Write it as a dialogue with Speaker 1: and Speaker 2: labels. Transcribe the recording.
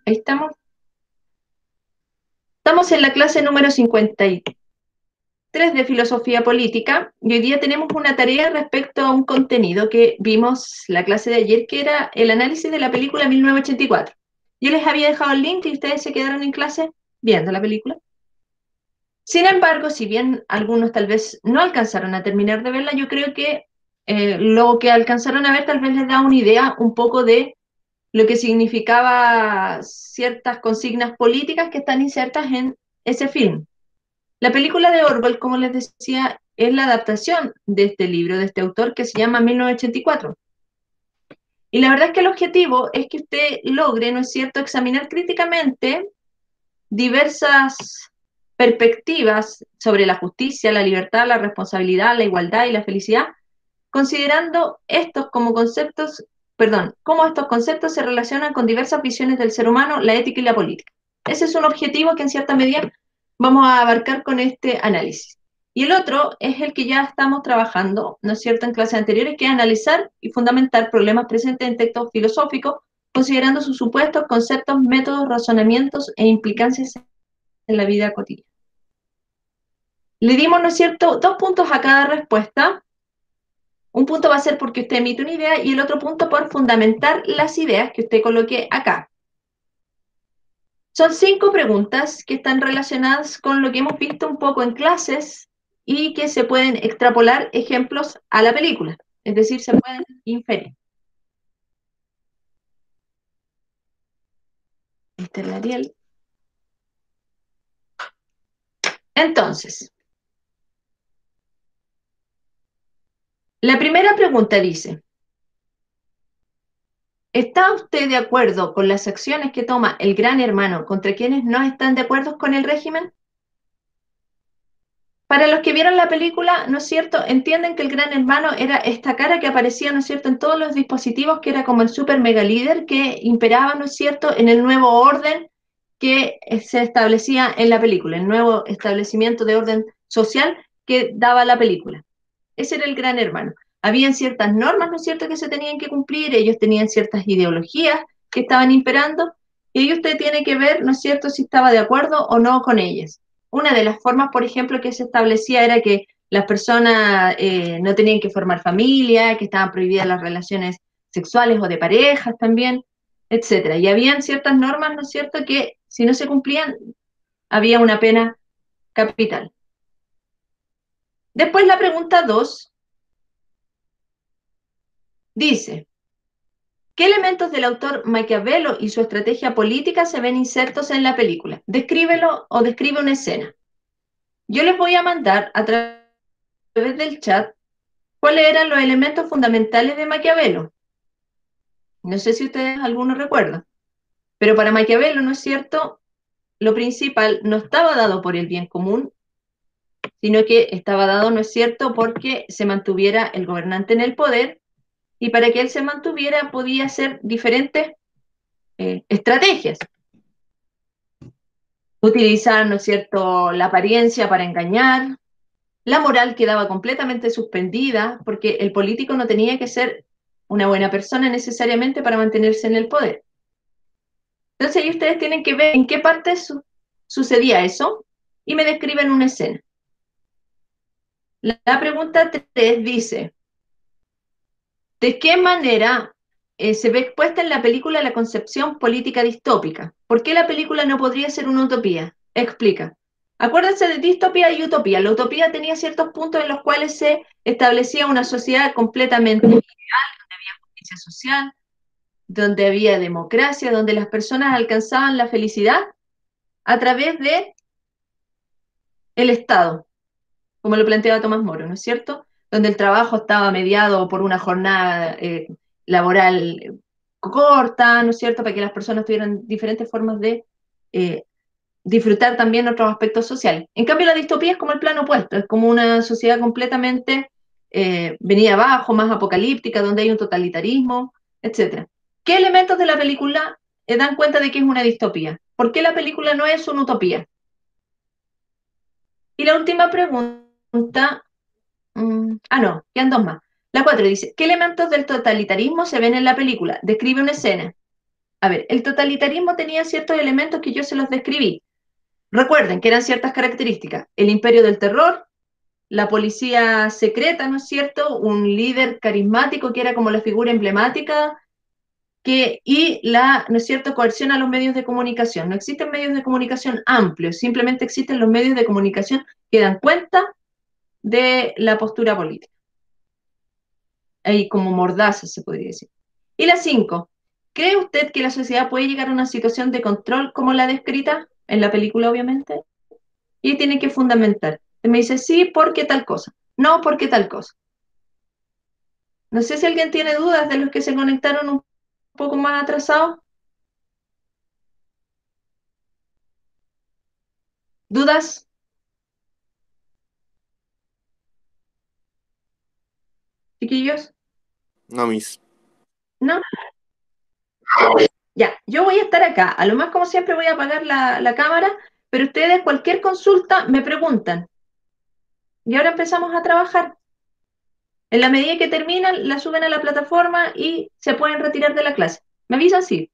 Speaker 1: Ahí estamos. Estamos en la clase número 53 de Filosofía Política y hoy día tenemos una tarea respecto a un contenido que vimos la clase de ayer, que era el análisis de la película 1984. Yo les había dejado el link y ustedes se quedaron en clase viendo la película. Sin embargo, si bien algunos tal vez no alcanzaron a terminar de verla, yo creo que lo que alcanzaron a ver tal vez les da una idea un poco de lo que significaba ciertas consignas políticas que están insertas en ese film. La película de Orwell, como les decía, es la adaptación de este libro, de este autor que se llama 1984. Y la verdad es que el objetivo es que usted logre, ¿no es cierto?, examinar críticamente diversas perspectivas sobre la justicia, la libertad, la responsabilidad, la igualdad y la felicidad, considerando estos como conceptos, perdón, cómo estos conceptos se relacionan con diversas visiones del ser humano, la ética y la política. Ese es un objetivo que en cierta medida vamos a abarcar con este análisis. Y el otro es el que ya estamos trabajando, ¿no es cierto?, en clases anteriores, que es analizar y fundamentar problemas presentes en textos filosóficos, considerando sus supuestos, conceptos, métodos, razonamientos e implicancias en la vida cotidiana. Le dimos, ¿no es cierto?, 2 puntos a cada respuesta. Un punto va a ser porque usted emite una idea y el otro punto por fundamentar las ideas que usted coloque acá. Son 5 preguntas que están relacionadas con lo que hemos visto un poco en clases y que se pueden extrapolar ejemplos a la película, es decir, se pueden inferir. Este es el Ariel. Entonces, la primera pregunta dice, ¿está usted de acuerdo con las acciones que toma el Gran Hermano contra quienes no están de acuerdo con el régimen? Para los que vieron la película, ¿no es cierto?, entienden que el Gran Hermano era esta cara que aparecía, ¿no es cierto?, en todos los dispositivos, que era como el super mega líder que imperaba, ¿no es cierto?, en el nuevo orden que se establecía en la película, el nuevo establecimiento de orden social que daba la película. Ese era el Gran Hermano. Habían ciertas normas, ¿no es cierto?, que se tenían que cumplir, ellos tenían ciertas ideologías que estaban imperando, y ahí usted tiene que ver, ¿no es cierto?, si estaba de acuerdo o no con ellas. Una de las formas, por ejemplo, que se establecía era que las personas no tenían que formar familia, que estaban prohibidas las relaciones sexuales o de parejas también, etcétera. Y habían ciertas normas, ¿no es cierto?, que si no se cumplían, había una pena capital. Después la pregunta 2 dice, ¿qué elementos del autor Maquiavelo y su estrategia política se ven insertos en la película? Descríbelo o describe una escena. Yo les voy a mandar a través del chat cuáles eran los elementos fundamentales de Maquiavelo. No sé si ustedes alguno recuerdan, pero para Maquiavelo, ¿no es cierto?, lo principal no estaba dado por el bien común, sino que estaba dado, ¿no es cierto?, porque se mantuviera el gobernante en el poder, y para que él se mantuviera podía hacer diferentes estrategias. Utilizar, ¿no es cierto?, la apariencia para engañar, la moral quedaba completamente suspendida, porque el político no tenía que ser una buena persona necesariamente para mantenerse en el poder. Entonces ahí ustedes tienen que ver en qué parte sucedía eso y me describen una escena. La pregunta 3 dice, ¿de qué manera se ve expuesta en la película la concepción política distópica? ¿Por qué la película no podría ser una utopía? Explica. Acuérdense de distopía y utopía. La utopía tenía ciertos puntos en los cuales se establecía una sociedad completamente ideal, donde había justicia social, donde había democracia, donde las personas alcanzaban la felicidad a través de el Estado, como lo planteaba Tomás Moro, ¿no es cierto? Donde el trabajo estaba mediado por una jornada laboral corta, ¿no es cierto?, para que las personas tuvieran diferentes formas de eh, disfrutar también otros aspectos sociales. En cambio, la distopía es como el plano opuesto, es como una sociedad completamente venida abajo, más apocalíptica, donde hay un totalitarismo, etcétera. ¿Qué elementos de la película dan cuenta de que es una distopía? ¿Por qué la película no es una utopía? Y la última pregunta, no, quedan 2 más. La 4 dice, ¿qué elementos del totalitarismo se ven en la película? Describe una escena. A ver, el totalitarismo tenía ciertos elementos que yo se los describí. Recuerden que eran ciertas características. El imperio del terror, la policía secreta, ¿no es cierto? Un líder carismático que era como la figura emblemática, y la, ¿no es cierto?, coerción a los medios de comunicación. No existen medios de comunicación amplios, simplemente existen los medios de comunicación que dan cuenta de la postura política. Ahí como mordaza se podría decir. Y la 5. ¿Cree usted que la sociedad puede llegar a una situación de control como la descrita en la película, obviamente? Y tiene que fundamentar. Me dice, sí, porque tal cosa. No, porque tal cosa. No sé si alguien tiene dudas de los que se conectaron un poco más atrasados. ¿Dudas, chiquillos?
Speaker 2: No, Miss.
Speaker 1: ¿No? Ya, yo voy a estar acá. A lo más, como siempre, voy a apagar la cámara, pero ustedes cualquier consulta me preguntan. Y ahora empezamos a trabajar. En la medida que terminan, la suben a la plataforma y se pueden retirar de la clase. ¿Me avisan? Sí.